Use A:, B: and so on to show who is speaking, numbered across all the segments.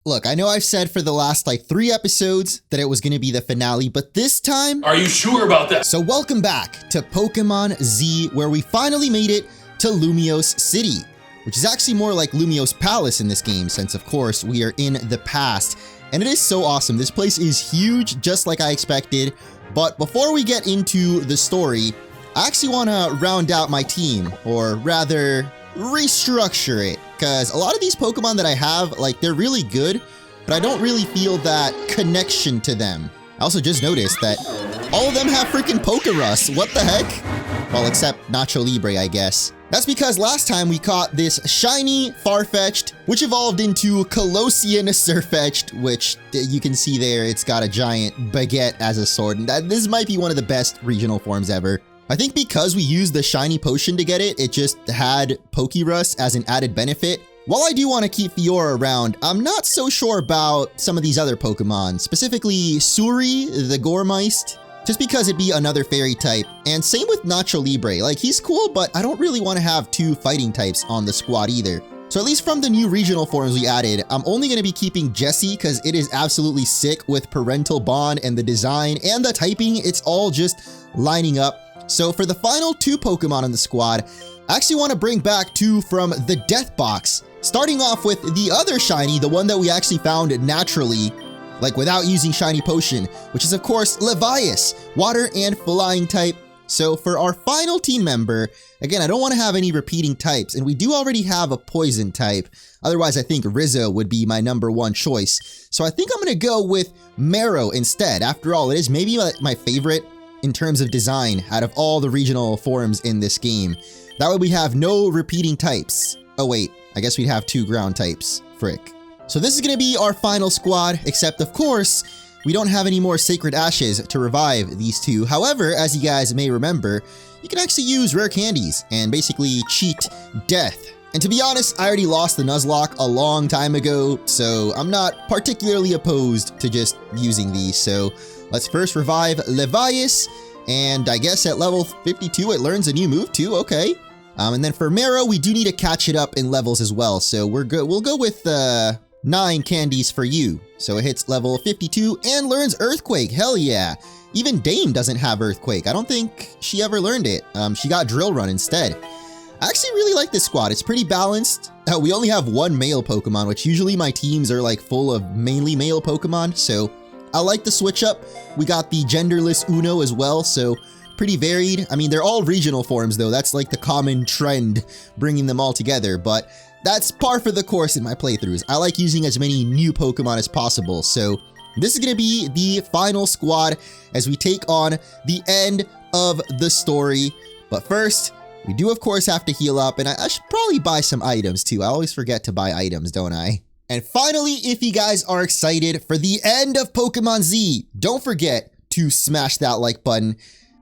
A: Look, I know I've said for the last like 3 episodes that it was going to be the finale, but this time...
B: Are you sure about that?
A: So welcome back to Pokémon Z, where we finally made it to Lumiose City, which is actually more like Lumiose Palace in this game, since of course we are in the past. And it is so awesome. This place is huge, just like I expected. But before we get into the story, I actually want to round out my team, or rather, restructure it. Because a lot of these Pokemon that I have, like, they're really good, but I don't really feel that connection to them. I also just noticed that all of them have freaking Pokerus. What the heck? Well, except Nacho Libre, I guess. That's because last time we caught this shiny Farfetch'd, which evolved into Kalosian Sirfetch'd, which you can see there, it's got a giant baguette as a sword. And this might be one of the best regional forms ever. I think because we used the shiny potion to get it, it just had Pokerus as an added benefit. While I do want to keep Fiora around, I'm not so sure about some of these other Pokemon, specifically Suri, the Gourmeist, just because it'd be another fairy type. And same with Nacho Libre, like he's cool, but I don't really want to have 2 fighting types on the squad either. So at least from the new regional forms we added, I'm only going to be keeping Jessie because it is absolutely sick with Parental Bond and the design and the typing, it's all just lining up. So for the final 2 Pokemon in the squad, I actually want to bring back 2 from the Death Box. Starting off with the other shiny, the one that we actually found naturally, like without using shiny potion, which is of course Levias, water and flying type. So for our final team member, again, I don't want to have any repeating types, and we do already have a poison type. Otherwise, I think Rizzo would be my #1 choice. So I think I'm going to go with Marrow instead. After all, it is maybe my favorite in terms of design out of all the regional forms in this game. That way we have no repeating types. Oh wait, I guess we'd have 2 ground types. Frick. So this is going to be our final squad, except of course, we don't have any more Sacred Ashes to revive these 2. However, as you guys may remember, you can actually use rare candies and basically cheat death. And to be honest, I already lost the Nuzlocke a long time ago, so I'm not particularly opposed to just using these. So let's first revive Levias, and I guess at level 52 it learns a new move too, okay. And then for Marrow, we do need to catch it up in levels as well, so we're good. We'll go with 9 candies for you. So it hits level 52 and learns Earthquake, hell yeah. Even Dame doesn't have Earthquake, I don't think she ever learned it. She got Drill Run instead. I actually really like this squad, it's pretty balanced. We only have 1 male Pokemon, which usually my teams are like full of mainly male Pokemon, so I like the switch up. We got the genderless Uno as well, so pretty varied. I mean, they're all regional forms though. That's like the common trend, bringing them all together, but that's par for the course in my playthroughs. I like using as many new Pokemon as possible, so this is going to be the final squad as we take on the end of the story. But first, we do of course have to heal up, and I should probably buy some items too. I always forget to buy items, don't I? And finally, if you guys are excited for the end of Pokemon Z, don't forget to smash that like button.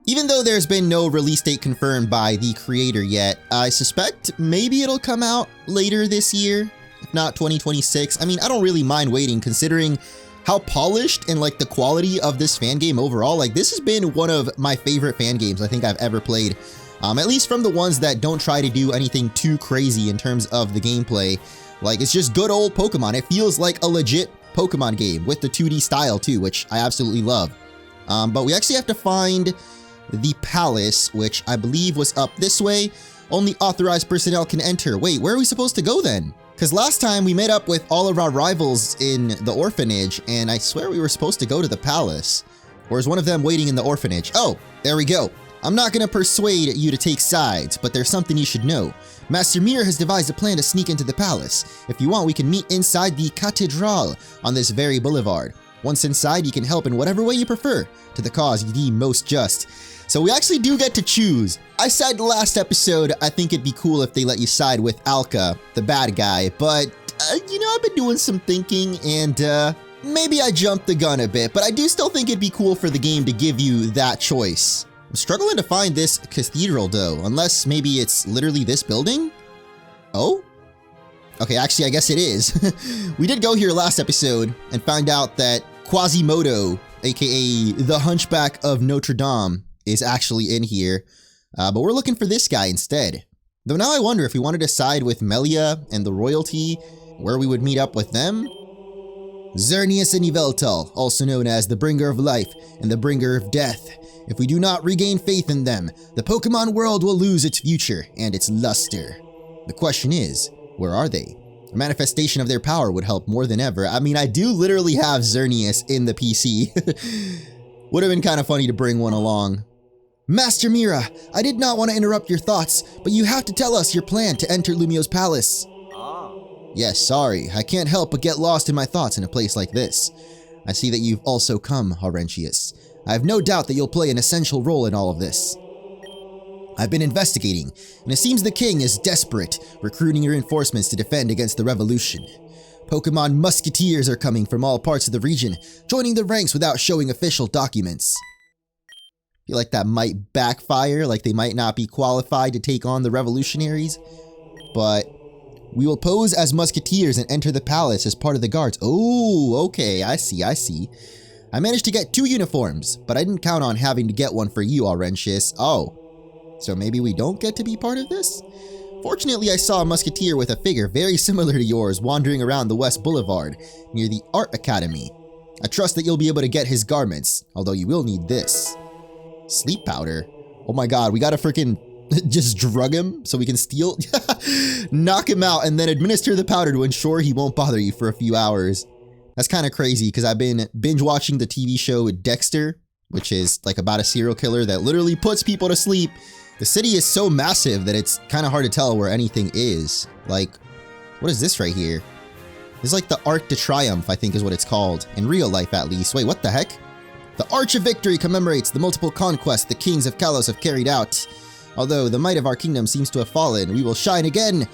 A: Even though there's been no release date confirmed by the creator yet, I suspect maybe it'll come out later this year, if not 2026. I mean, I don't really mind waiting considering how polished and like the quality of this fan game overall. Like this has been one of my favorite fan games I think I've ever played. At least from the ones that don't try to do anything too crazy in terms of the gameplay. Like it's just good old Pokemon. It feels like a legit Pokemon game with the 2D style too, which I absolutely love. But we actually have to find the palace, which I believe was up this way. Only authorized personnel can enter. Wait, where are we supposed to go then? Because last time we met up with all of our rivals in the orphanage, and I swear we were supposed to go to the palace. Or is one of them waiting in the orphanage? Oh, there we go. I'm not going to persuade you to take sides, but there's something you should know. Master Mir has devised a plan to sneak into the palace. If you want, we can meet inside the Cathedral on this very boulevard. Once inside, you can help in whatever way you prefer, to the cause you deem most just. So we actually do get to choose. I said last episode, I think it'd be cool if they let you side with Alka, the bad guy, but, you know, I've been doing some thinking, and, maybe I jumped the gun a bit, but I do still think it'd be cool for the game to give you that choice. I'm struggling to find this cathedral, though, unless maybe it's literally this building? Oh? Okay, actually, I guess it is. We did go here last episode and find out that Quasimodo, aka the Hunchback of Notre Dame, is actually in here, but we're looking for this guy instead. Though now I wonder if we wanted to side with Melia and the royalty, where we would meet up with them. Xerneas and Yveltal, also known as the Bringer of Life and the Bringer of Death. If we do not regain faith in them, the Pokemon world will lose its future and its luster. The question is, where are they? A manifestation of their power would help more than ever. I mean, I do literally have Xerneas in the PC. Would have been kind of funny to bring one along. Master Mira, I did not want to interrupt your thoughts, but you have to tell us your plan to enter Lumiose Palace. Yes, sorry, I can't help but get lost in my thoughts in a place like this. I see that you've also come, Laurentius. I have no doubt that you'll play an essential role in all of this. I've been investigating, and it seems the king is desperate, recruiting reinforcements to defend against the revolution. Pokémon Musketeers are coming from all parts of the region, joining the ranks without showing official documents. I feel like that might backfire, like they might not be qualified to take on the Revolutionaries, but we will pose as Musketeers and enter the palace as part of the guards. Oh, okay, I see. I managed to get 2 uniforms, but I didn't count on having to get one for you, Laurentius. Oh, so maybe we don't get to be part of this? Fortunately, I saw a musketeer with a figure very similar to yours wandering around the West Boulevard near the Art Academy. I trust that you'll be able to get his garments, although you will need this. Sleep powder? Oh my god, we gotta freaking just drug him so we can steal? Knock him out and then administer the powder to ensure he won't bother you for a few hours. That's kind of crazy because I've been binge watching the TV show Dexter, which is like about a serial killer that literally puts people to sleep. The city is so massive that it's kind of hard to tell where anything is. Like, what is this right here? This is like the Arc de Triomphe, I think is what it's called. In real life, at least. Wait, what the heck? The Arch of Victory commemorates the multiple conquests the kings of Kalos have carried out. Although the might of our kingdom seems to have fallen, we will shine again.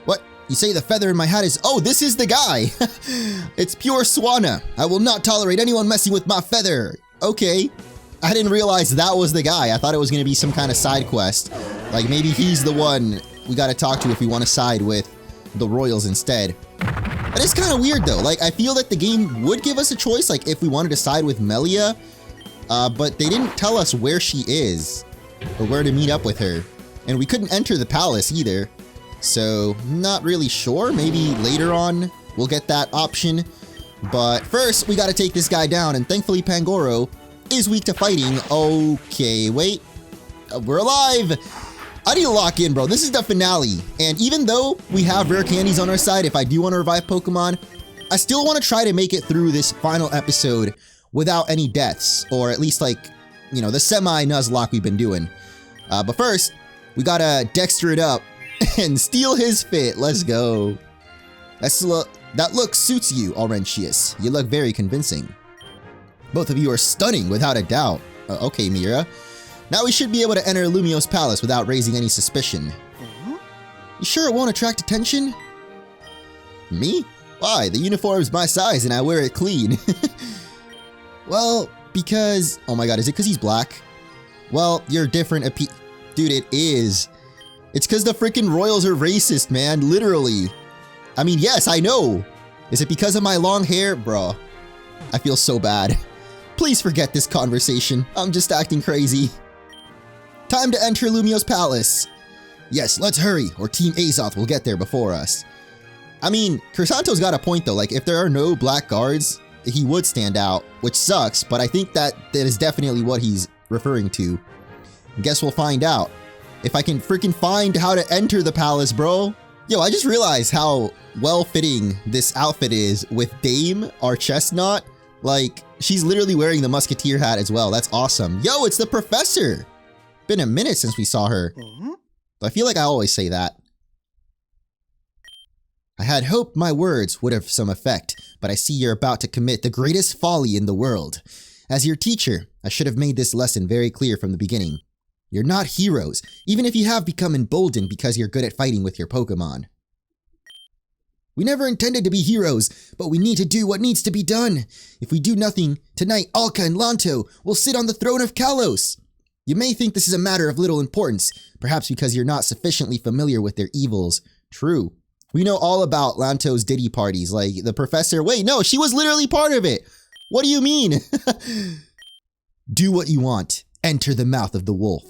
A: What? You say the feather in my hat is— oh, this is the guy! It's pure Swanna. I will not tolerate anyone messing with my feather. Okay. I didn't realize that was the guy. I thought it was going to be some kind of side quest. Like, maybe he's the one we got to talk to if we want to side with the royals instead. But it's kind of weird, though. Like, I feel that the game would give us a choice, like, if we wanted to side with Melia. But they didn't tell us where she is or where to meet up with her. And we couldn't enter the palace either. So, not really sure. Maybe later on we'll get that option. But first, we got to take this guy down. And thankfully, Pangoro is weak to fighting. Okay, wait. We're alive! I need to lock in, bro. This is the finale. And even though we have rare candies on our side, if I do want to revive Pokemon, I still want to try to make it through this final episode without any deaths. Or at least, like, you know, the semi-Nuzlocke we've been doing. But first, we gotta Dexter it up and steal his fit. Let's go. That look suits you, Laurentius. You look very convincing. Both of you are stunning, without a doubt. Okay, Mira. Now we should be able to enter Lumiose Palace without raising any suspicion. You sure it won't attract attention? Me? Why? The uniform's my size and I wear it clean. Well, because— oh my god, is it because he's black? Well, you're different dude, it is. It's because the freaking royals are racist, man. Literally. I mean, yes, I know. Is it because of my long hair? Bro, I feel so bad. Please forget this conversation. I'm just acting crazy. Time to enter Lumiose Palace. Yes, let's hurry, or Team Azoth will get there before us. I mean, Crisanto's got a point though. Like, if there are no black guards, he would stand out, which sucks, but I think that is definitely what he's referring to. Guess we'll find out. If I can freaking find how to enter the palace, bro. Yo, I just realized how well-fitting this outfit is with Dame, our chestnut. Like, she's literally wearing the musketeer hat as well. That's awesome. Yo, it's the professor. Been a minute since we saw her. I feel like I always say that. I had hoped my words would have some effect, but I see you're about to commit the greatest folly in the world. As your teacher, I should have made this lesson very clear from the beginning. You're not heroes, even if you have become emboldened because you're good at fighting with your Pokemon. We never intended to be heroes, but we need to do what needs to be done. If we do nothing, tonight Alka and Lanto will sit on the throne of Kalos. You may think this is a matter of little importance, perhaps because you're not sufficiently familiar with their evils. True. We know all about Lanto's Diddy parties, like the professor— wait, no, she was literally part of it. What do you mean? Do what you want. Enter the mouth of the wolf.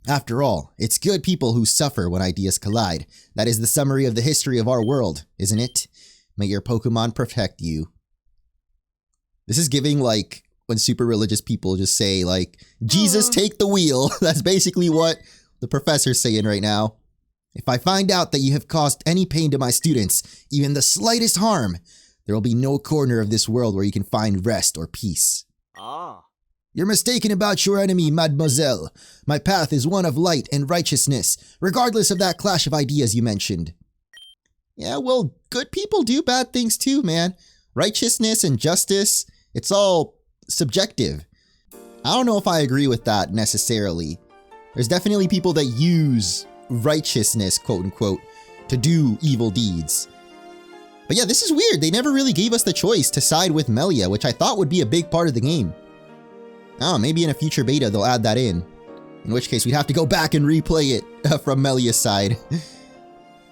A: After all, it's good people who suffer when ideas collide. That is the summary of the history of our world, isn't it? May your Pokemon protect you. This is giving like when super religious people just say like, Jesus, take the wheel. That's basically what the professor's saying right now. If I find out that you have caused any pain to my students, even the slightest harm, there will be no corner of this world where you can find rest or peace. You're mistaken about your enemy, mademoiselle. My path is one of light and righteousness, regardless of that clash of ideas you mentioned. Yeah, well, good people do bad things too, man. Righteousness and justice, it's all subjective. I don't know if I agree with that necessarily. There's definitely people that use righteousness, quote unquote, to do evil deeds. But yeah, this is weird. They never really gave us the choice to side with Melia, which I thought would be a big part of the game. Oh, maybe in a future beta they'll add that in which case we'd have to go back and replay it from Melia's side.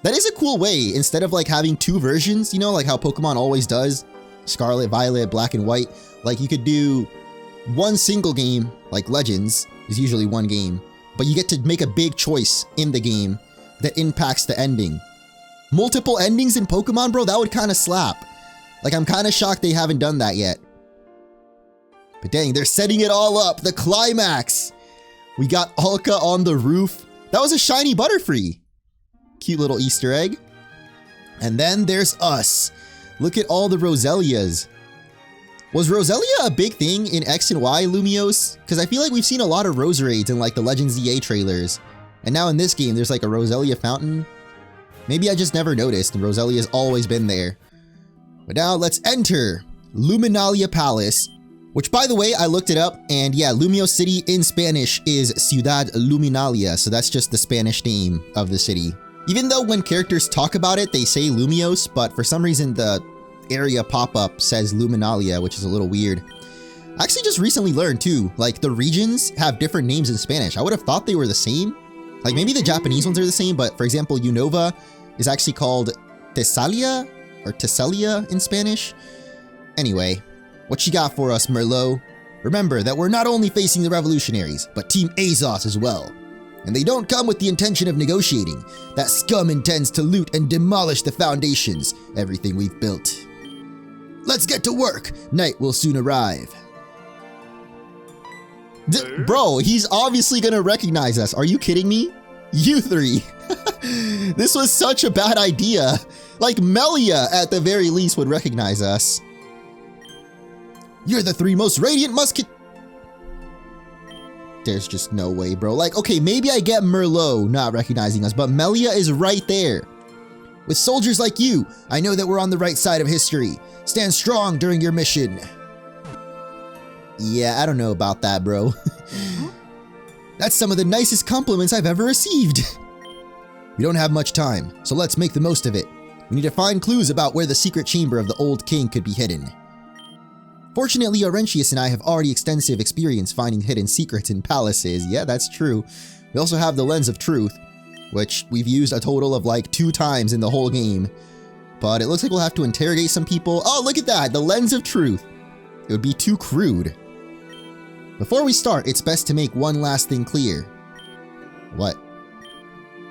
A: That is a cool way, instead of like having two versions, you know, like how Pokemon always does, Scarlet, Violet, Black and White, like you could do one single game, like Legends is usually one game, but you get to make a big choice in the game that impacts the ending. Multiple endings in Pokemon, bro, that would kind of slap. Like, I'm kind of shocked they haven't done that yet. But dang, they're setting it all up. The climax. We got Alka on the roof. That was a shiny Butterfree. Cute little Easter egg. And then there's us. Look at all the Roselias. Was Roselia a big thing in X and Y, Lumiose? Because I feel like we've seen a lot of Roserades in like the Legends Z-A trailers. And now in this game, there's like a Roselia fountain. Maybe I just never noticed and Roselia's always been there. But now let's enter Lumiose Palace. Which, by the way, I looked it up, and yeah, Lumiose City in Spanish is Ciudad Luminalia, so that's just the Spanish name of the city. Even though when characters talk about it, they say Lumiose, but for some reason the area pop-up says Luminalia, which is a little weird. I actually just recently learned too, like the regions have different names in Spanish. I would have thought they were the same. Like maybe the Japanese ones are the same, but for example, Unova is actually called Tesalia or Tesalia in Spanish. Anyway. What you got for us, Merlot? Remember that we're not only facing the Revolutionaries, but Team Azos as well. And they don't come with the intention of negotiating. That scum intends to loot and demolish the foundations, everything we've built. Let's get to work. Night will soon arrive. Bro, he's obviously gonna recognize us. Are you kidding me? You three. This was such a bad idea. Like Melia, at the very least, would recognize us. You're the three most radiant There's just no way, bro. Like, okay, maybe I get Merlot not recognizing us, but Melia is right there. With soldiers like you, I know that we're on the right side of history. Stand strong during your mission. Yeah, I don't know about that, bro. That's some of the nicest compliments I've ever received. We don't have much time, so let's make the most of it. We need to find clues about where the secret chamber of the old king could be hidden. Fortunately, Laurentius and I have already extensive experience finding hidden secrets in palaces. Yeah, that's true. We also have the Lens of Truth, which we've used a total of like 2 times in the whole game. But it looks like we'll have to interrogate some people. Oh, look at that, the Lens of Truth. It would be too crude. Before we start, it's best to make one last thing clear. What?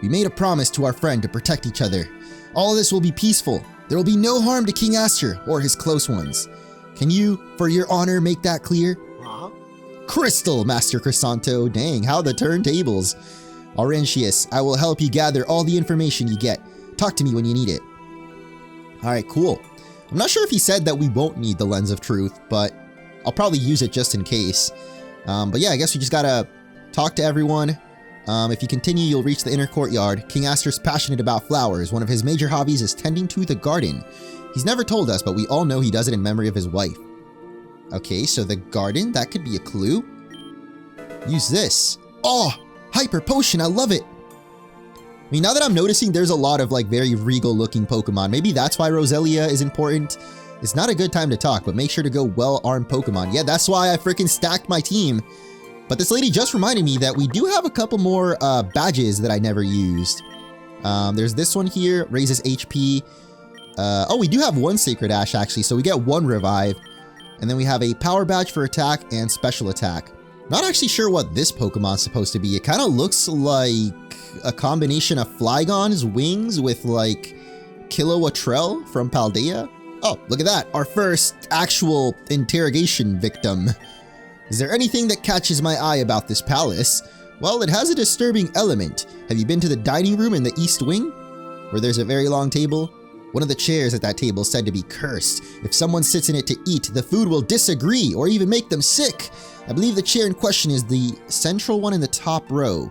A: We made a promise to our friend to protect each other. All of this will be peaceful. There will be no harm to King Aster or his close ones. Can you, for your honor, make that clear? Crystal, Master Crisanto. Dang, how the turntables. Laurentius, I will help you gather all the information you get. Talk to me when you need it. Alright, cool. I'm not sure if he said that we won't need the Lens of Truth, but I'll probably use it just in case. But yeah, I guess we just gotta talk to everyone. If you continue, you'll reach the inner courtyard. King Aster's passionate about flowers. One of his major hobbies is tending to the garden. He's never told us, but we all know he does it in memory of his wife. Okay, so the garden, that could be a clue. Use this. Oh, hyper potion, I love it. I mean, now that I'm noticing there's a lot of like very regal looking Pokemon, maybe that's why Roselia is important. It's not a good time to talk, but make sure to go well-armed Pokemon. Yeah, that's why I freaking stacked my team. But this lady just reminded me that we do have a couple more badges that I never used. There's this one here, raises HP. Oh, we do have one Sacred Ash actually, so we get 1 revive. And then we have a power badge for attack and special attack. Not actually sure what this Pokemon's supposed to be. It kind of looks like a combination of Flygon's wings with like Kilowattrel from Paldea. Oh, look at that. Our first actual interrogation victim. Is there anything that catches my eye about this palace? Well, it has a disturbing element. Have you been to the dining room in the east wing, where there's a very long table? One of the chairs at that table is said to be cursed. If someone sits in it to eat, the food will disagree or even make them sick. I believe the chair in question is the central one in the top row.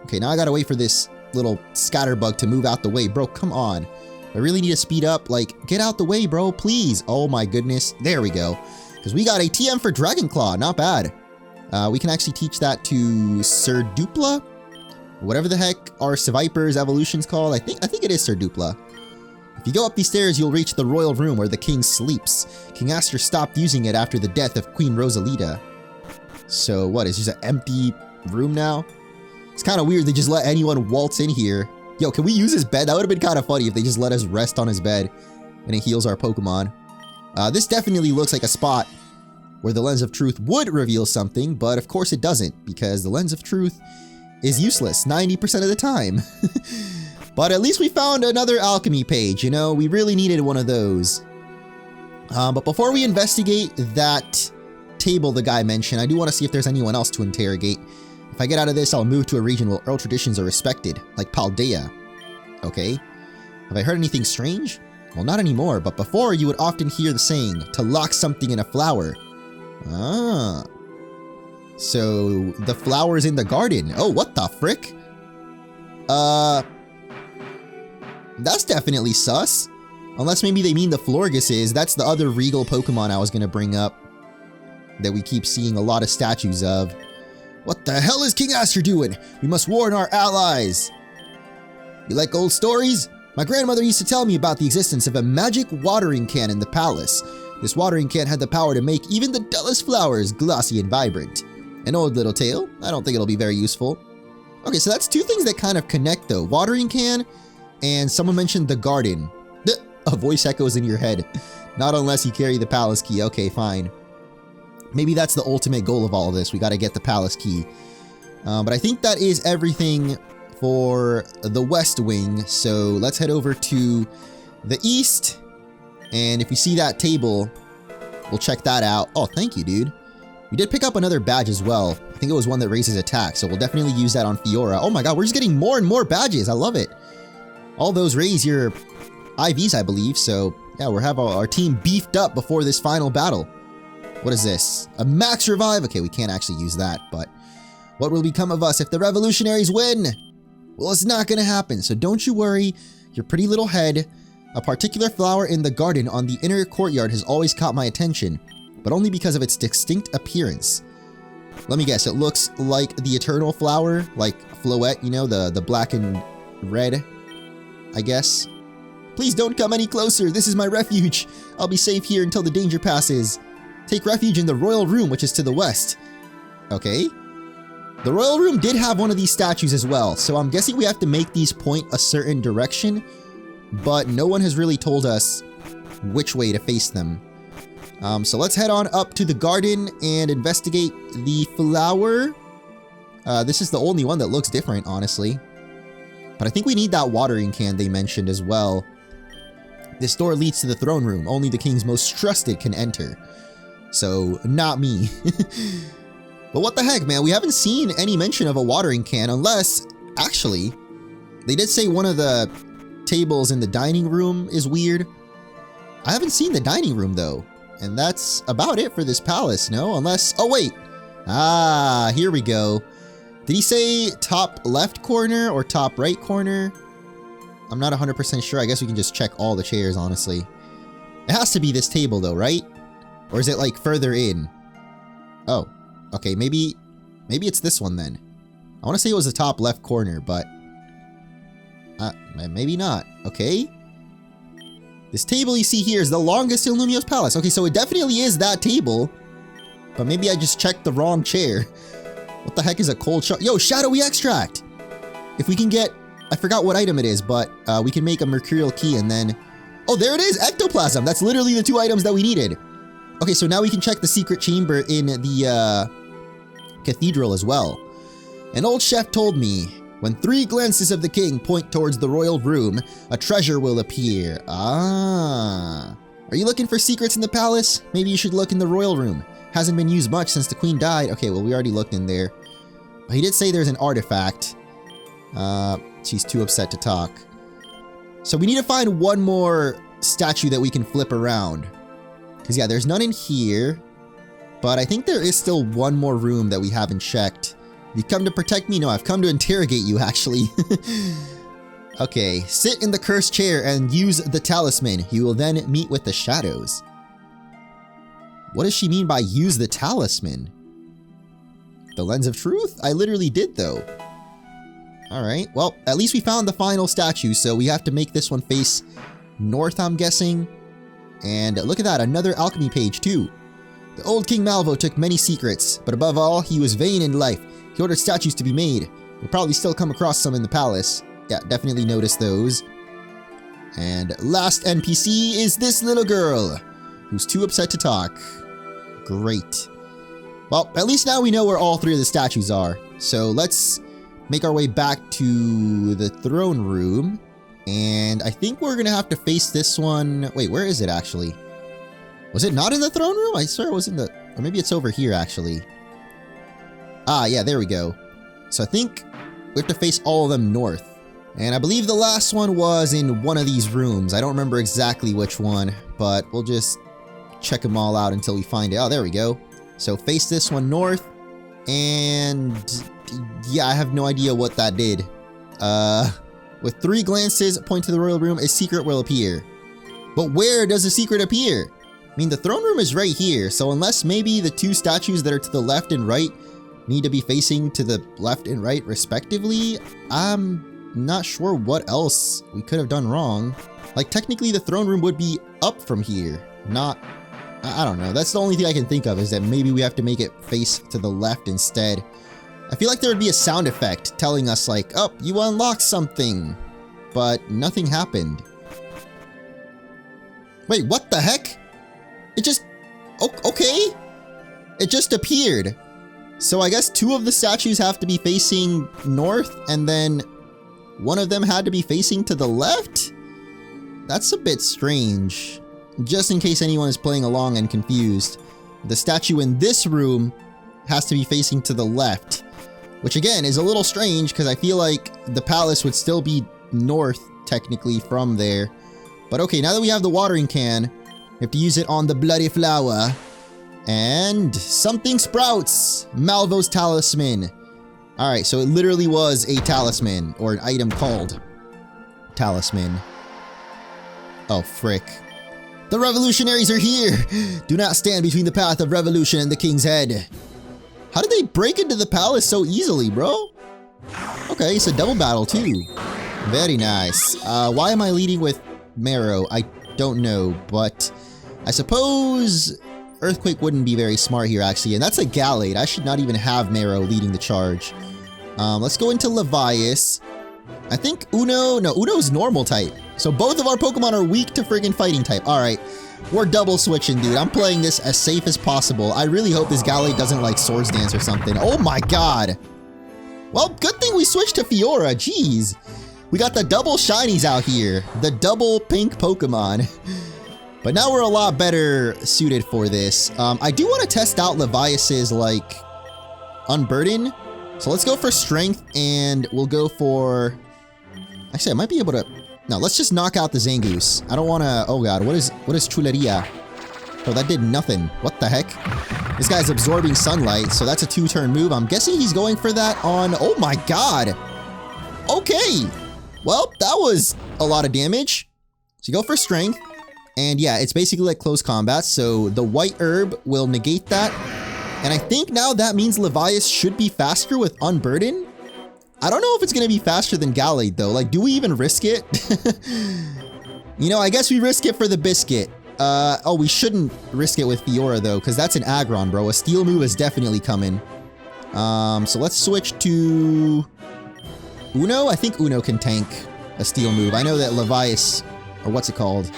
A: Okay, now I gotta wait for this little scatterbug to move out the way. Bro, come on. I really need to speed up. Like, get out the way, bro, please. Oh my goodness. There we go. Because we got a TM for Dragonclaw. Not bad. We can actually teach that to Sir Dupla. Whatever the heck our Seviper's evolution's called. I think it is Sir Dupla. If you go up these stairs, you'll reach the royal room where the king sleeps. King Aster stopped using it after the death of Queen Rosalita. So what, is just an empty room now? It's kind of weird they just let anyone waltz in here. Yo, can we use his bed? That would have been kind of funny if they just let us rest on his bed and it heals our Pokemon. This definitely looks like a spot where the Lens of Truth would reveal something, but of course it doesn't, because the Lens of Truth is useless 90% of the time. But at least we found another alchemy page, you know? We really needed one of those. But before we investigate that table the guy mentioned, I do want to see if there's anyone else to interrogate. If I get out of this, I'll move to a region where oral traditions are respected, like Paldea. Okay. Have I heard anything strange? Well, not anymore, but before you would often hear the saying, to lock something in a flower. Ah. So, the flower's in the garden. Oh, what the frick? That's definitely sus. Unless maybe they mean the Florguses. That's the other regal Pokemon I was gonna bring up, that we keep seeing a lot of statues of. What the hell is King Aster doing? We must warn our allies. You like old stories? My grandmother used to tell me about the existence of a magic watering can in the palace. This watering can had the power to make even the dullest flowers glossy and vibrant. An old little tale. I don't think it'll be very useful. Okay, so that's two things that kind of connect though. Watering can, and someone mentioned the garden. A voice echoes in your head. Not unless you carry the palace key. Okay, fine. Maybe that's the ultimate goal of all of this. We gotta get the palace key. But I think that is everything for the west wing. So let's head over to the east. And if we see that table, we'll check that out. Oh, thank you, dude. We did pick up another badge as well. I think it was one that raises attack. So we'll definitely use that on Fiora. Oh my god, we're just getting more and more badges. I love it. All those raise your IVs, I believe. So yeah, we'll have our team beefed up before this final battle. What is this? A max revive? Okay, we can't actually use that, but what will become of us if the Revolutionaries win? Well, it's not gonna happen, so don't you worry your pretty little head. A particular flower in the garden on the inner courtyard has always caught my attention, but only because of its distinct appearance. Let me guess, it looks like the eternal flower, like Floette, you know, the black and red, I guess. Please don't come any closer, this is my refuge. I'll be safe here until the danger passes. Take refuge in the royal room, which is to the west. Okay. The royal room did have one of these statues as well, so I'm guessing we have to make these point a certain direction, but no one has really told us which way to face them. So let's head on up to the garden and investigate the flower. This is the only one that looks different, honestly. But I think we need that watering can they mentioned as well. This door leads to the throne room. Only the king's most trusted can enter. So, not me. But what the heck, man? We haven't seen any mention of a watering can unless, actually, they did say one of the tables in the dining room is weird. I haven't seen the dining room, though. And that's about it for this palace, no? Unless, oh wait. Ah, here we go. Did he say top left corner or top right corner? I'm not 100% sure. I guess we can just check all the chairs, honestly. It has to be this table, though, right? Or is it, like, further in? Oh. Okay, maybe it's this one, then. I want to say it was the top left corner, but... maybe not. Okay. This table you see here is the longest in Lumiose Palace. Okay, so it definitely is that table. But maybe I just checked the wrong chair. What the heck is a cold shot? Yo, shadowy extract! If we can get... I forgot what item it is, but we can make a mercurial key and then... Oh, there it is! Ectoplasm! That's literally the two items that we needed. Okay, so now we can check the secret chamber in the cathedral as well. An old chef told me, when 3 glances of the king point towards the royal room, a treasure will appear. Ah. Are you looking for secrets in the palace? Maybe you should look in the royal room. Hasn't been used much since the queen died. Okay, well, we already looked in there. He did say there's an artifact. She's too upset to talk. So we need to find one more statue that we can flip around. Because, yeah, there's none in here. But I think there is still one more room that we haven't checked. You've come to protect me? No, I've come to interrogate you, actually. Okay, sit in the cursed chair and use the talisman. You will then meet with the shadows. What does she mean by use the talisman? The lens of truth? I literally did, though. Alright, well, at least we found the final statue, so we have to make this one face north, I'm guessing. And look at that, another alchemy page, too. The old King Malvo took many secrets, but above all, he was vain in life. He ordered statues to be made. We'll probably still come across some in the palace. Yeah, definitely notice those. And last NPC is this little girl, who's too upset to talk. Great. Well, at least now we know where all three of the statues are. So let's make our way back to the throne room. And I think we're gonna have to face this one. Wait, where is it actually? Was it not in the throne room? I swear it was in the... Or maybe it's over here actually. Ah, yeah, there we go. So I think we have to face all of them north. And I believe the last one was in one of these rooms. I don't remember exactly which one, but we'll just check them all out until we find it. Oh, there we go. So face this one north. And yeah, I have no idea what that did. With 3 glances, point to the royal room, a secret will appear. But where does the secret appear? I mean, the throne room is right here. So unless maybe the 2 statues that are to the left and right need to be facing to the left and right respectively, I'm not sure what else we could have done wrong. Like, technically the throne room would be up from here, not... I don't know. That's the only thing I can think of, is that maybe we have to make it face to the left instead. I feel like there would be a sound effect telling us like, oh, you unlocked something. But nothing happened. Wait, what the heck? It just... okay. It just appeared. So I guess 2 of the statues have to be facing north, and then one of them had to be facing to the left? That's a bit strange. Just in case anyone is playing along and confused, the statue in this room has to be facing to the left, which again is a little strange because I feel like the palace would still be north technically from there. But okay, now that we have the watering can, we have to use it on the bloody flower. And something sprouts! Malvo's talisman. Alright, so it literally was a talisman, or an item called talisman. Oh, frick. The Revolutionaries are here! Do not stand between the path of revolution and the king's head. How did they break into the palace so easily, bro? Okay, it's a double battle too. Very nice. Why am I leading with Marrow? I don't know, but I suppose Earthquake wouldn't be very smart here actually, and that's a Gallade. I should not even have Marrow leading the charge. Let's go into Levias. I think Uno's normal type. So both of our Pokemon are weak to friggin' fighting type. Alright, we're double switching, dude. I'm playing this as safe as possible. I really hope this Gallade doesn't like Swords Dance or something. Oh my god. Well, good thing we switched to Fiora. Jeez. We got the double shinies out here. The double pink Pokemon. But now we're a lot better suited for this. I do want to test out Levias's, like, Unburden. So let's go for Strength, and we'll go for... Actually, I might be able to... No, let's just knock out the Zangoose. I don't want to... Oh god, what is Chuleria? Oh, that did nothing. What the heck? This guy's absorbing sunlight, so that's a 2-turn move. I'm guessing he's going for that on... Oh my god! Okay! Well, that was a lot of damage. So you go for Strength. And yeah, it's basically like close combat, so the white herb will negate that. And I think now that means Levias should be faster with Unburden. I don't know if it's going to be faster than Gallade though. Like, do we even risk it? You know, I guess we risk it for the biscuit. Oh, we shouldn't risk it with Fiora though, because that's an Aggron, bro. A steel move is definitely coming. So let's switch to Uno. I think Uno can tank a steel move. I know that Levias, or what's it called?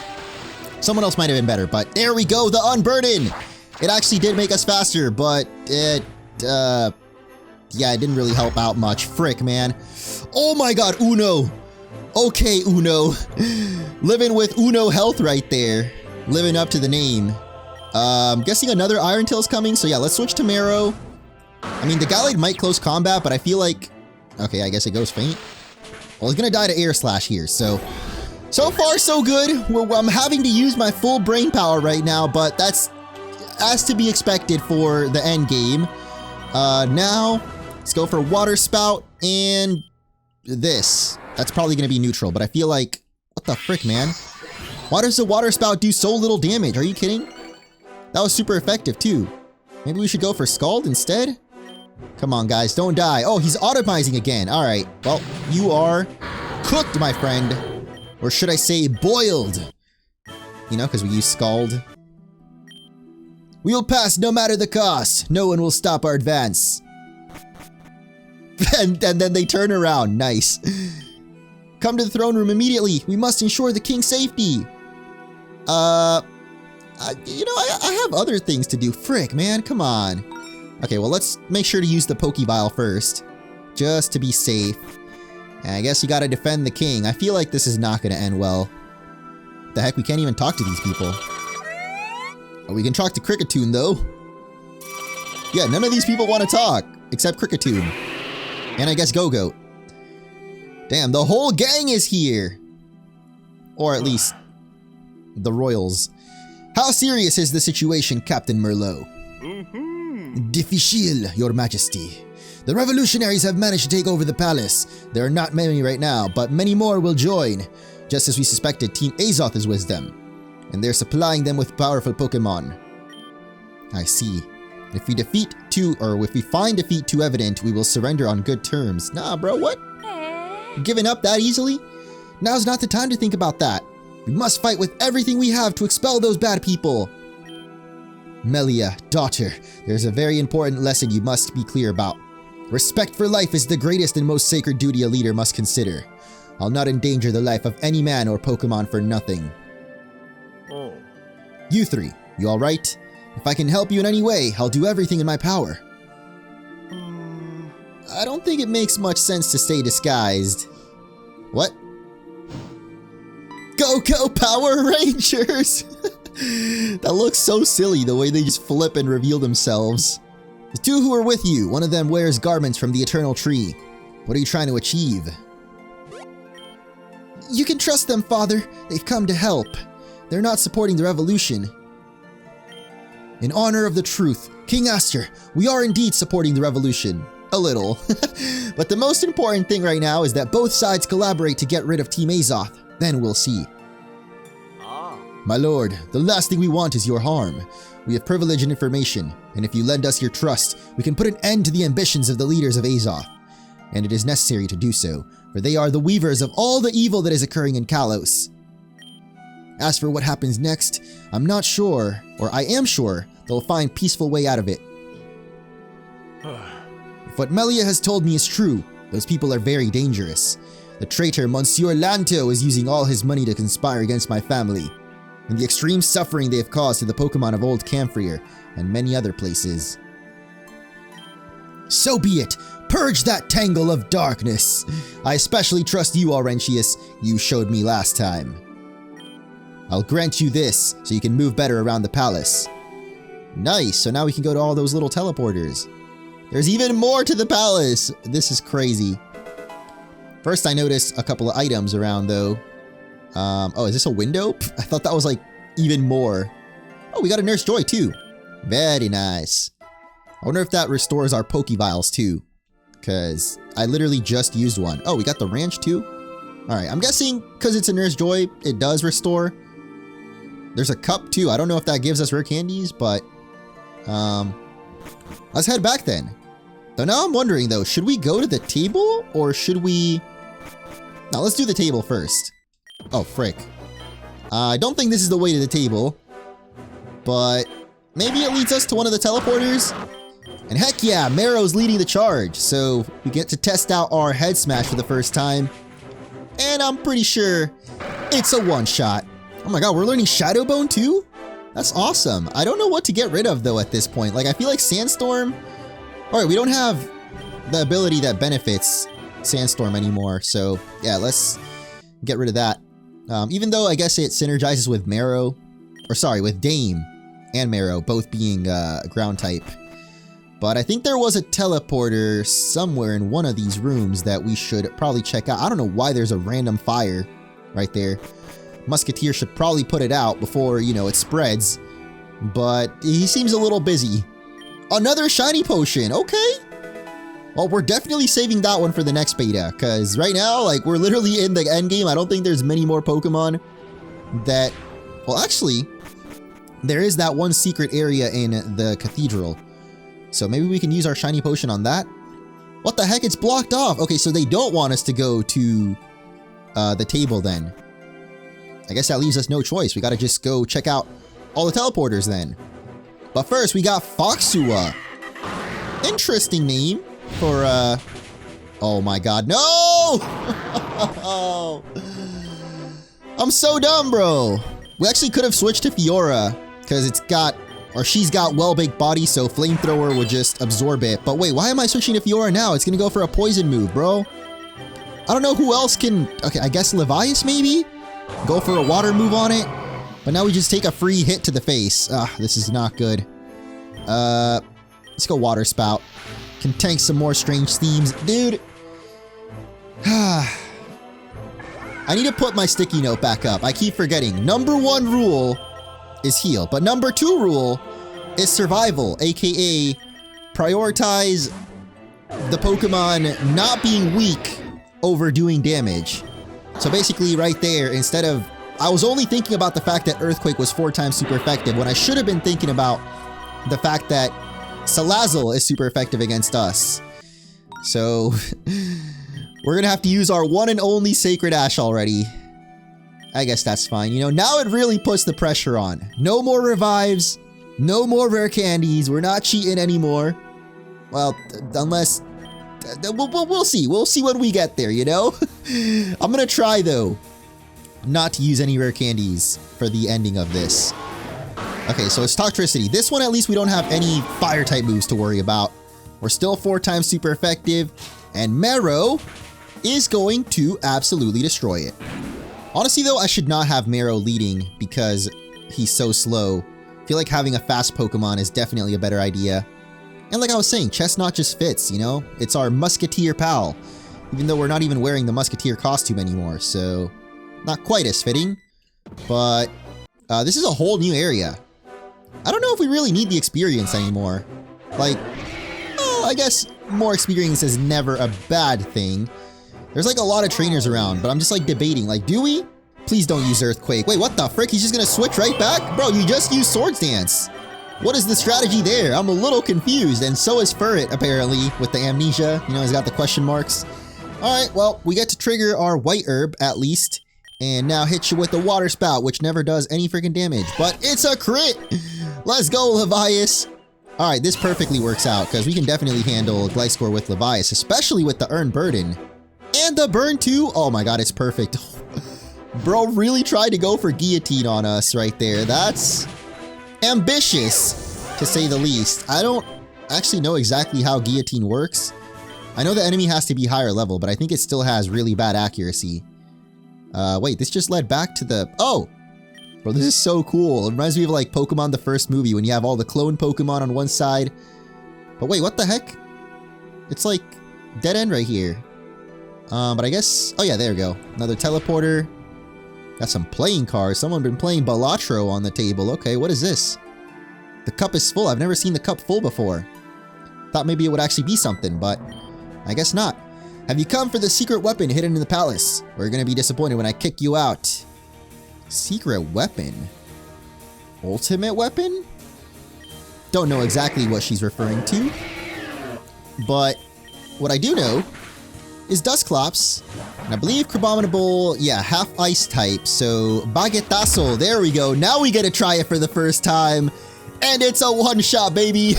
A: Someone else might have been better, but there we go, the Unburden! It actually did make us faster, but it, yeah, it didn't really help out much. Frick, man. Oh my god, Uno! Okay, Uno. Living with Uno health right there. living up to the name. I'm guessing another Iron Tail's coming, so yeah, let's switch to Marrow. I mean, the Gallade might close combat, but I feel like... Okay, I guess it goes faint. Well, he's gonna die to Air Slash here, so far so good. I'm having to use my full brain power right now, but that's as to be expected for the end game. Now, let's go for Water Spout and this. That's probably gonna be neutral, but I feel like... What the frick, man? Why does the Water Spout do so little damage? Are you kidding? That was super effective, too. Maybe we should go for Scald instead? Come on, guys, don't die. Oh, he's automizing again. All right, well, you are cooked, my friend. Or should I say boiled? You know, because we use Scald. We'll pass no matter the cost. No one will stop our advance. and then they turn around. Nice. Come to the throne room immediately. We must ensure the king's safety. You know, I have other things to do. Frick, man, come on. Okay, well, let's make sure to use the Pokeball first, just to be safe. And I guess you gotta defend the king. I feel like this is not gonna end well. The heck, we can't even talk to these people. Oh, we can talk to Kricketune, though. Yeah, none of these people want to talk, except Kricketune. And I guess Go-Goat. Damn, the whole gang is here! Or at least, the royals. How serious is the situation, Captain Merlot? Difficile, your majesty. The revolutionaries have managed to take over the palace. There are not many right now, but many more will join. Just as we suspected, Team Azoth is with them. And they're supplying them with powerful Pokemon. I see. If we find defeat too evident, we will surrender on good terms. Nah, bro, what? Giving up that easily? Now's not the time to think about that. We must fight with everything we have to expel those bad people. Melia, daughter, there's a very important lesson you must be clear about. Respect for life is the greatest and most sacred duty a leader must consider. I'll not endanger the life of any man or Pokemon for nothing. Oh. You three, you alright? If I can help you in any way, I'll do everything in my power. I don't think it makes much sense to stay disguised. What? Go Power Rangers! That looks so silly, the way they just flip and reveal themselves. The two who are with you, one of them wears garments from the Eternal Tree. What are you trying to achieve? You can trust them, Father. They've come to help. They're not supporting the revolution. In honor of the truth, King Aster, we are indeed supporting the revolution. A little. But the most important thing right now is that both sides collaborate to get rid of Team Azoth. Then we'll see. My lord, the last thing we want is your harm. We have privileged information, and if you lend us your trust, we can put an end to the ambitions of the leaders of Azoth. And it is necessary to do so, for they are the weavers of all the evil that is occurring in Kalos. As for what happens next, I'm not sure, or I am sure, they'll find a peaceful way out of it. If what Melia has told me is true, those people are very dangerous. The traitor Monsieur Lanto is using all his money to conspire against my family, and the extreme suffering they have caused to the Pokemon of Old Camphrier and many other places. So be it! Purge that tangle of darkness! I especially trust you, Aurentius. You showed me last time. I'll grant you this, so you can move better around the palace. Nice, so now we can go to all those little teleporters. There's even more to the palace! This is crazy. First, I noticed a couple of items around, though. Oh, is this a window? I thought that was, like, even more. Oh, we got a Nurse Joy, too. Very nice. I wonder if that restores our Pokeviles, too. Because I literally just used one. Oh, we got the ranch, too? Alright, I'm guessing because it's a Nurse Joy, it does restore. There's a cup, too. I don't know if that gives us rare candies, but... let's head back, then. So now I'm wondering, though, should we go to the table? Or should we... No, let's do the table first. Oh, frick. I don't think this is the way to the table. But maybe it leads us to one of the teleporters? And heck yeah, Marrow's leading the charge. So we get to test out our head smash for the first time. And I'm pretty sure it's a one-shot. Oh my god, we're learning Shadow Bone too? That's awesome. I don't know what to get rid of though at this point. Like, I feel like Sandstorm... Alright, we don't have the ability that benefits Sandstorm anymore. So yeah, let's get rid of that. Even though I guess it synergizes with Marrow. or sorry, with Dame and Marrow both being ground type. But I think there was a teleporter somewhere in one of these rooms that we should probably check out. I don't know why there's a random fire right there. Musketeer should probably put it out before, you know, it spreads. But he seems a little busy. Another shiny potion, okay. Well, we're definitely saving that one for the next beta, because right now, like, we're literally in the end game. I don't think there's many more Pokemon that... Well, actually, there is that one secret area in the cathedral. So maybe we can use our shiny potion on that. What the heck? It's blocked off. Okay, so they don't want us to go to the table then. I guess that leaves us no choice. We gotta just go check out all the teleporters then. But first, we got Foxua. Interesting name for, oh my god, no! I'm so dumb, bro. We actually could have switched to Fiora, because it's got... Or she's got well-baked body, so Flamethrower would just absorb it. But wait, why am I switching to Fiora now? It's gonna go for a poison move, bro. I don't know who else can... Okay, I guess Levias, maybe? Go for a water move on it. But now we just take a free hit to the face. This is not good. Let's go Water Spout. Can tank some more strange themes. Dude. I need to put my sticky note back up. I keep forgetting. Number 1 rule is heal. But number 2 rule is survival, aka prioritize the Pokemon not being weak over doing damage. So basically right there, instead of... I was only thinking about the fact that Earthquake was 4 times super effective when I should have been thinking about the fact that Salazzle is super effective against us. So we're gonna have to use our one and only Sacred Ash already. I guess that's fine. You know, now it really puts the pressure on. No more revives. No more rare candies. We're not cheating anymore. Well, unless... We'll see. We'll see when we get there, you know? I'm gonna try, though, not to use any rare candies for the ending of this. Okay, so it's Toxtricity. This one, at least, we don't have any Fire-type moves to worry about. We're still 4 times super effective. And Marrow is going to absolutely destroy it. Honestly, though, I should not have Marrow leading because he's so slow. I feel like having a fast Pokemon is definitely a better idea. And like I was saying, Chestnut just fits, you know? It's our Musketeer pal. Even though we're not even wearing the Musketeer costume anymore, so... Not quite as fitting. But this is a whole new area. I don't know if we really need the experience anymore. Like, well, I guess more experience is never a bad thing. There's like a lot of trainers around, but I'm just like debating, like, do we? Please don't use Earthquake. Wait, what the frick? He's just gonna switch right back? Bro, you just used Swords Dance. What is the strategy there? I'm a little confused, and so is Furret, apparently, with the amnesia. You know, he's got the question marks. Alright, well, we get to trigger our White Herb, at least, and now hit you with the Water Spout, which never does any freaking damage, but it's a crit! Let's go, Levias! Alright, this perfectly works out, because we can definitely handle Gliscor with Levias, especially with the Earn Burden. And the burn too? Oh my god, it's perfect. Bro really tried to go for Guillotine on us right there. That's ambitious, to say the least. I don't actually know exactly how Guillotine works. I know the enemy has to be higher level, but I think it still has really bad accuracy. Wait, this just led back to the... Oh! Bro, this is so cool. It reminds me of like Pokemon the first movie when you have all the clone Pokemon on one side. But wait, what the heck? It's like dead end right here. But I guess... Oh yeah, there we go. Another teleporter. Got some playing cards. Someone been playing Balatro on the table. Okay, what is this? The cup is full. I've never seen the cup full before. Thought maybe it would actually be something, but I guess not. Have you come for the secret weapon hidden in the palace? We're gonna be disappointed when I kick you out. Secret weapon? Ultimate weapon? Don't know exactly what she's referring to. But what I do know is Dusclops, and I believe Crabominable, yeah, half ice type, so Baguetazo, there we go. Now we get to try it for the first time, and it's a one-shot, baby.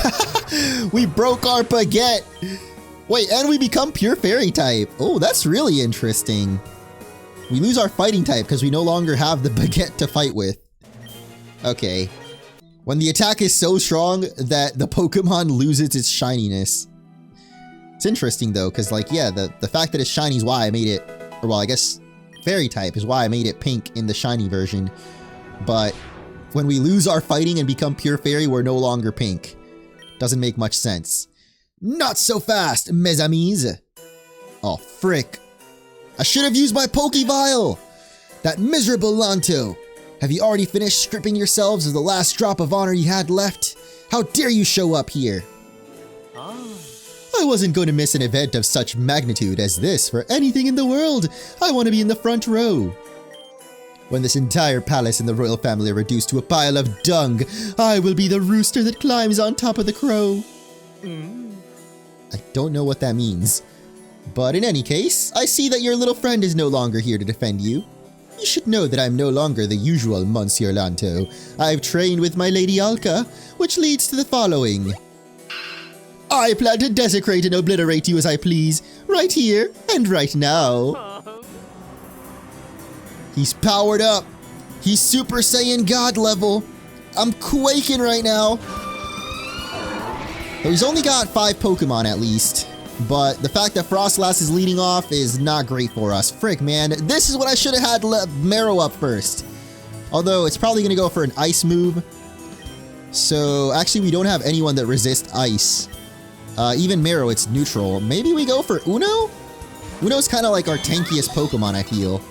A: We broke our baguette. Wait, and we become pure fairy type. Oh, that's really interesting. We lose our fighting type because we no longer have the baguette to fight with. Okay. When the attack is so strong that the Pokemon loses its shininess. It's interesting though, because like, yeah, the fact that it's shiny is why I made it, or well, I guess fairy type is why I made it pink in the shiny version. But when we lose our fighting and become pure fairy, we're no longer pink. Doesn't make much sense. Not so fast, mes amis. Oh, frick. I should have used my Pokevile. That miserable Lanto. Have you already finished stripping yourselves of the last drop of honor you had left? How dare you show up here? I wasn't going to miss an event of such magnitude as this for anything in the world. I want to be in the front row. When this entire palace and the royal family are reduced to a pile of dung, I will be the rooster that climbs on top of the crow. I don't know what that means. But in any case, I see that your little friend is no longer here to defend you. You should know that I'm no longer the usual Monsieur Lanto. I've trained with my Lady Alka, which leads to the following. I plan to desecrate and obliterate you as I please, right here and right now. He's powered up. He's Super Saiyan God level. I'm quaking right now. So he's only got 5 Pokemon at least. But the fact that Frostlass is leading off is not great for us. Frick, man. This is what I should have had Marrow up first. Although it's probably going to go for an ice move. So actually we don't have anyone that resists ice. Even Marrow, it's neutral. Maybe we go for Uno? Uno's kind of like our tankiest Pokemon, I feel.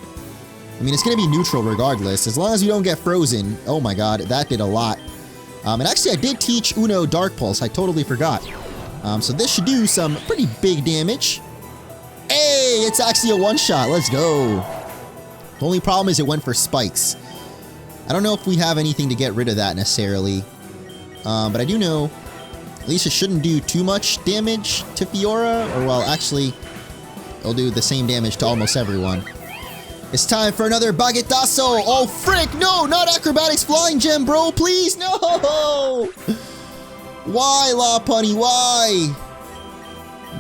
A: I mean, it's going to be neutral regardless. As long as we don't get frozen. Oh my god, that did a lot. And actually I did teach Uno Dark Pulse. I totally forgot. So this should do some pretty big damage. Hey, it's actually a one-shot. Let's go. The only problem is it went for spikes. I don't know if we have anything to get rid of that necessarily. But I do know at least it shouldn't do too much damage to Fiora. Or, well, actually, it'll do the same damage to almost everyone. It's time for another Baguetazo. Oh, frick. No, not Acrobatics Flying Gem, bro. Please, no. Why, Lopunny? Why?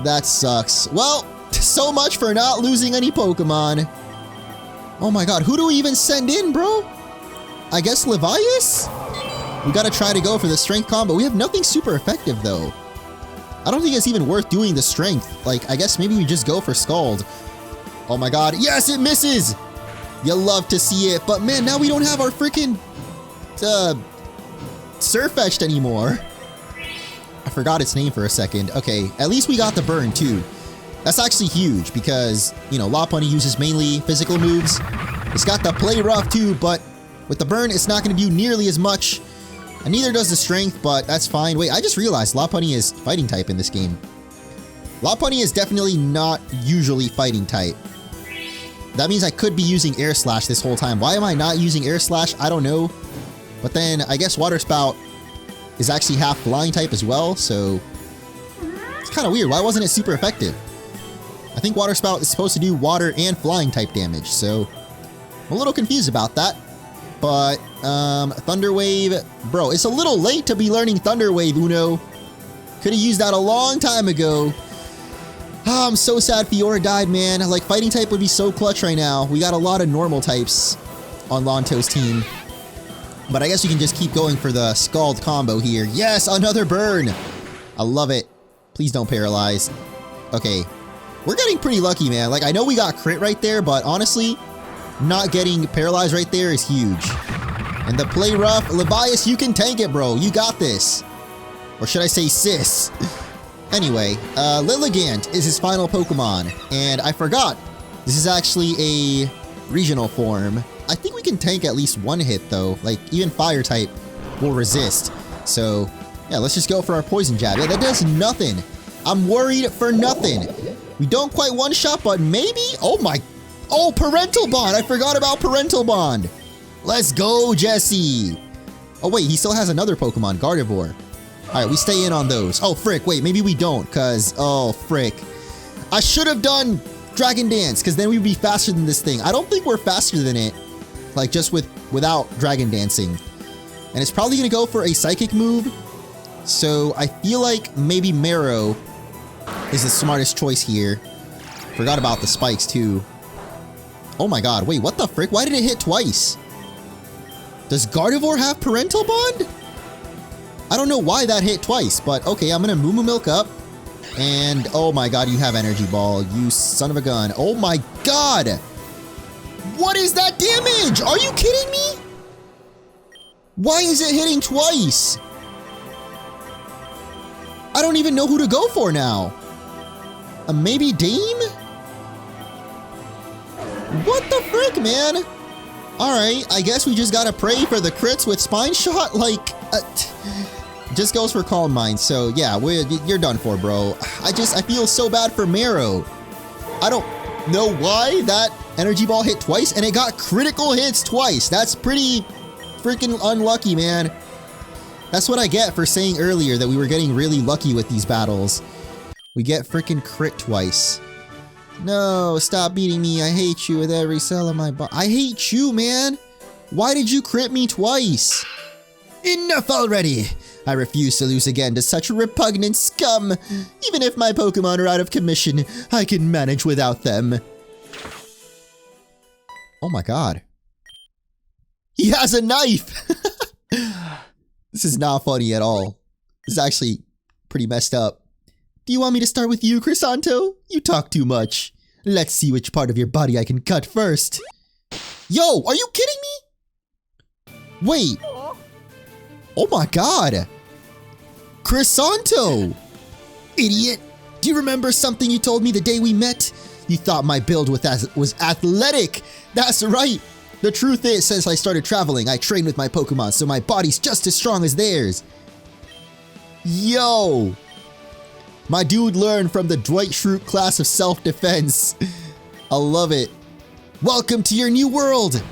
A: That sucks. Well, so much for not losing any Pokemon. Oh my god, who do we even send in, bro? I guess Levias? We gotta try to go for the strength combo. We have nothing super effective, though. I don't think it's even worth doing the strength. Like, I guess maybe we just go for Scald. Oh my god. Yes, it misses! You love to see it. But man, now we don't have our freaking Surfetched anymore. I forgot its name for a second. Okay, at least we got the burn too. That's actually huge because, you know, Lopunny uses mainly physical moves. It's got the play rough too, but with the burn, it's not going to do nearly as much. And neither does the strength, but that's fine. Wait, I just realized Lopunny is fighting type in this game. Lopunny is definitely not usually fighting type. That means I could be using Air Slash this whole time. Why am I not using Air Slash? I don't know. But then I guess Water Spout is actually half flying type as well, so it's kind of weird. Why wasn't it super effective? I think Water Spout is supposed to do water and flying type damage, so I'm a little confused about that. But Thunder Wave, bro, it's a little late to be learning Thunder Wave, Uno. Could have used that a long time ago. Oh, I'm so sad Fiora died, man. Like, fighting type would be so clutch right now. We got a lot of normal types on Lanto's team. But I guess you can just keep going for the Scald combo here. Yes, another burn. I love it. Please don't paralyze. Okay. We're getting pretty lucky, man. Like, I know we got crit right there, but honestly, not getting paralyzed right there is huge. And the play rough. Levias, you can tank it, bro. You got this. Or should I say sis? Anyway, Lilligant is his final Pokemon. And I forgot. This is actually a regional form. I think we can tank at least one hit, though. Like, even Fire type will resist. So, yeah, let's just go for our Poison Jab. Yeah, that does nothing. I'm worried for nothing. We don't quite one-shot, but maybe? Oh, my... Oh, Parental Bond! I forgot about Parental Bond! Let's go, Jesse! Oh, wait, he still has another Pokemon, Gardevoir. Alright, we stay in on those. Oh, frick, wait, maybe we don't, because... Oh, frick. I should have done Dragon Dance, because then we'd be faster than this thing. I don't think we're faster than it. Like, just without Dragon Dancing. And it's probably going to go for a Psychic move. So, I feel like maybe Marrow is the smartest choice here. Forgot about the spikes, too. Oh my god, wait, what the frick? Why did it hit twice? Does Gardevoir have Parental Bond? I don't know why that hit twice, but okay, I'm going to Moo Moo Milk up. And, oh my god, you have Energy Ball, you son of a gun. Oh my god! What is that damage? Are you kidding me? Why is it hitting twice? I don't even know who to go for now. Maybe Dame? What the frick, man? Alright, I guess we just gotta pray for the crits with Spine Shot, like, just goes for Calm Mind, so yeah, you're done for, bro. I feel so bad for Marrow. I don't know why that energy ball hit twice, and it got critical hits twice. That's pretty freaking unlucky, man. That's what I get for saying earlier that we were getting really lucky with these battles. We get freaking crit twice. No, stop beating me. I hate you with every cell of my body. I hate you, man. Why did you crit me twice? Enough already. I refuse to lose again to such repugnant scum. Even if my Pokemon are out of commission, I can manage without them. Oh my god. He has a knife! This is not funny at all. This is actually pretty messed up. Do you want me to start with you, Crisanto? You talk too much. Let's see which part of your body I can cut first. Yo, are you kidding me? Wait. Oh my god. Crisanto! Idiot! Do you remember something you told me the day we met? You thought my build was athletic! That's right! The truth is, since I started traveling, I trained with my Pokemon, so my body's just as strong as theirs. Yo! My dude learned from the Dwight Schrute class of self-defense. I love it. Welcome to your new world!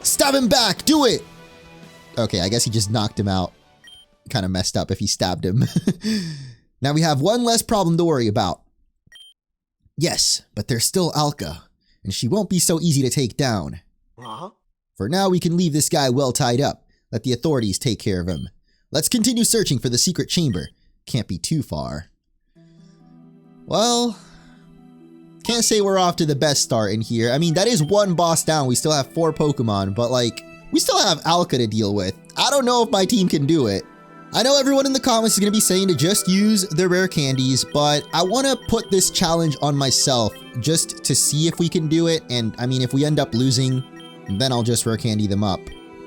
A: Stab him back! Do it! Okay, I guess he just knocked him out. Kind of messed up if he stabbed him. Now we have one less problem to worry about. Yes, but there's still Alka, and she won't be so easy to take down. For now, we can leave this guy well tied up. Let the authorities take care of him. Let's continue searching for the secret chamber. Can't be too far. Well, can't say we're off to the best start in here. I mean, that is one boss down. We still have 4 Pokemon, but like, we still have Alka to deal with. I don't know if my team can do it. I know everyone in the comments is going to be saying to just use the rare candies, but I want to put this challenge on myself just to see if we can do it. And I mean, if we end up losing, then I'll just rare candy them up.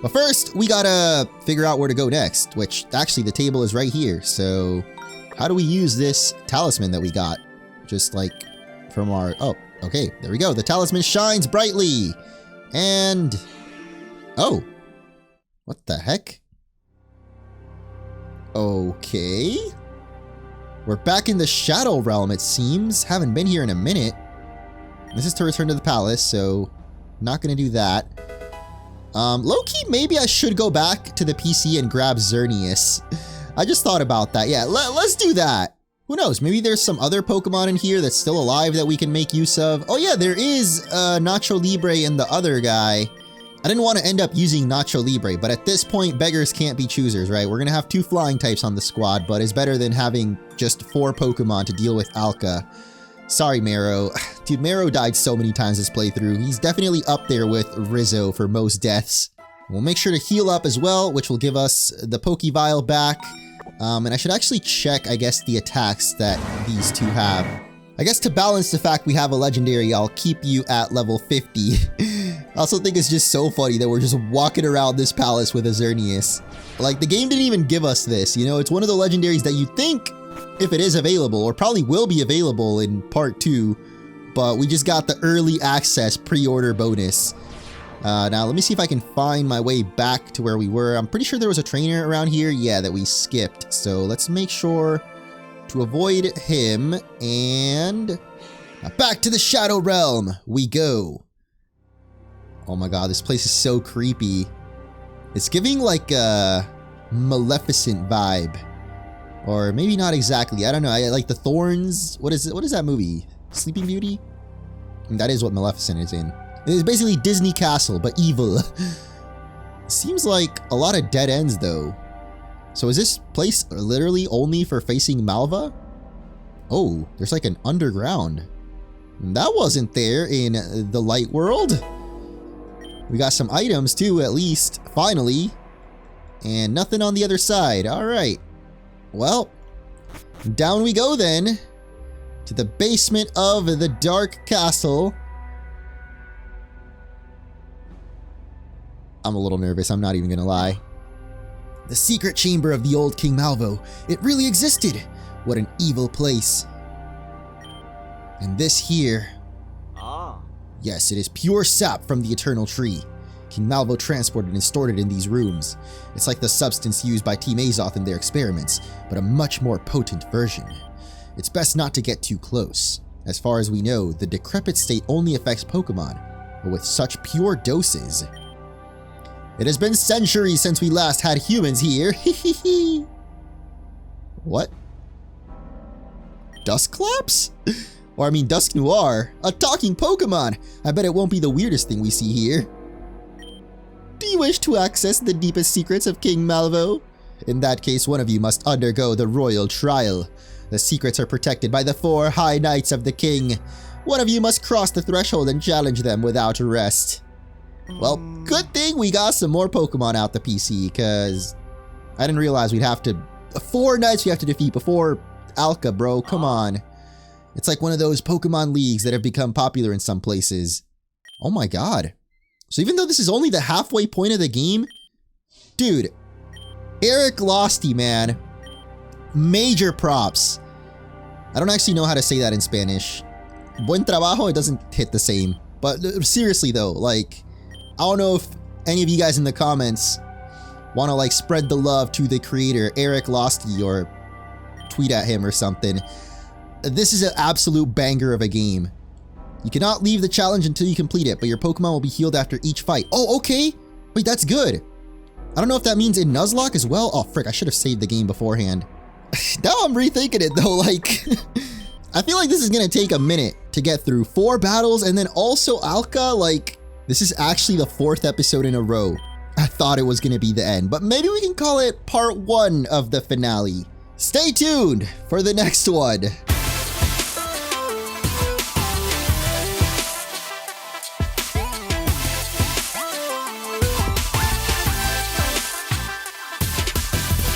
A: But first, we gotta figure out where to go next, which actually the table is right here. So how do we use this talisman that we got? Just like from our, oh, okay, there we go. The talisman shines brightly. And, oh, what the heck? Okay. We're back in the Shadow Realm, it seems. Haven't been here in a minute. This is to return to the palace, so not gonna do that. Low-key, maybe I should go back to the PC and grab Xerneas. I just thought about that. Yeah, let's do that. Who knows? Maybe there's some other Pokemon in here that's still alive that we can make use of. Oh yeah, there is Nacho Libre and the other guy. I didn't want to end up using Nacho Libre, but at this point, beggars can't be choosers, right? We're gonna have 2 flying types on the squad, but it's better than having just 4 Pokemon to deal with Alka. Sorry, Marrow. Dude, Marrow died so many times this playthrough. He's definitely up there with Rizzo for most deaths. We'll make sure to heal up as well, which will give us the Pokevial back. And I should actually check, I guess, the attacks that these two have. I guess to balance the fact we have a legendary, I'll keep you at level 50. I also think it's just so funny that we're just walking around this palace with a Xerneas. Like, the game didn't even give us this, you know? It's one of the legendaries that you think, if it is available, or probably will be available in part 2, but we just got the early access pre-order bonus. Now, let me see if I can find my way back to where we were. I'm pretty sure there was a trainer around here, yeah, that we skipped. So let's make sure to avoid him, and back to the Shadow Realm we go. Oh my god, this place is so creepy. It's giving like a Maleficent vibe. Or maybe not exactly. I don't know. I like the Thorns. What is it? What is that movie? Sleeping Beauty? And that is what Maleficent is in. It's basically Disney Castle, but evil. Seems like a lot of dead ends, though. So is this place literally only for facing Malva? Oh, there's like an underground. That wasn't there in the Light World. We got some items, too, at least. Finally. And nothing on the other side. All right. Well, down we go then, to the basement of the Dark Castle. I'm a little nervous, I'm not even gonna lie. The secret chamber of the old King Malvo. It really existed. What an evil place. And this here. Yes, it is pure sap from the eternal tree. King Malvo transported and stored it in these rooms. It's like the substance used by Team Azoth in their experiments, but a much more potent version. It's best not to get too close. As far as we know, the decrepit state only affects Pokemon, but with such pure doses. It has been centuries since we last had humans here. What? Dusclops? Or I mean Dusknoir, a talking Pokemon. I bet it won't be the weirdest thing we see here. Do you wish to access the deepest secrets of King Malvo? In that case, one of you must undergo the royal trial. The secrets are protected by the 4 High Knights of the King. One of you must cross the threshold and challenge them without rest. Well, good thing we got some more Pokemon out the PC, because I didn't realize we'd have to... 4 Knights we have to defeat before Alka, bro. Come on. It's like one of those Pokemon leagues that have become popular in some places. Oh my god. So even though this is only the halfway point of the game, dude, Eric Losty, man. Major props. I don't actually know how to say that in Spanish. Buen trabajo, it doesn't hit the same. But seriously though, like, I don't know if any of you guys in the comments want to like spread the love to the creator, Eric Losty, or tweet at him or something. This is an absolute banger of a game. You cannot leave the challenge until you complete it, but your Pokemon will be healed after each fight. Oh, okay. Wait, that's good. I don't know if that means in Nuzlocke as well. Oh, frick, I should have saved the game beforehand. Now I'm rethinking it though, like... I feel like this is gonna take a minute to get through 4 battles and then also Alka, like... This is actually the 4th episode in a row. I thought it was gonna be the end, but maybe we can call it part 1 of the finale. Stay tuned for the next one.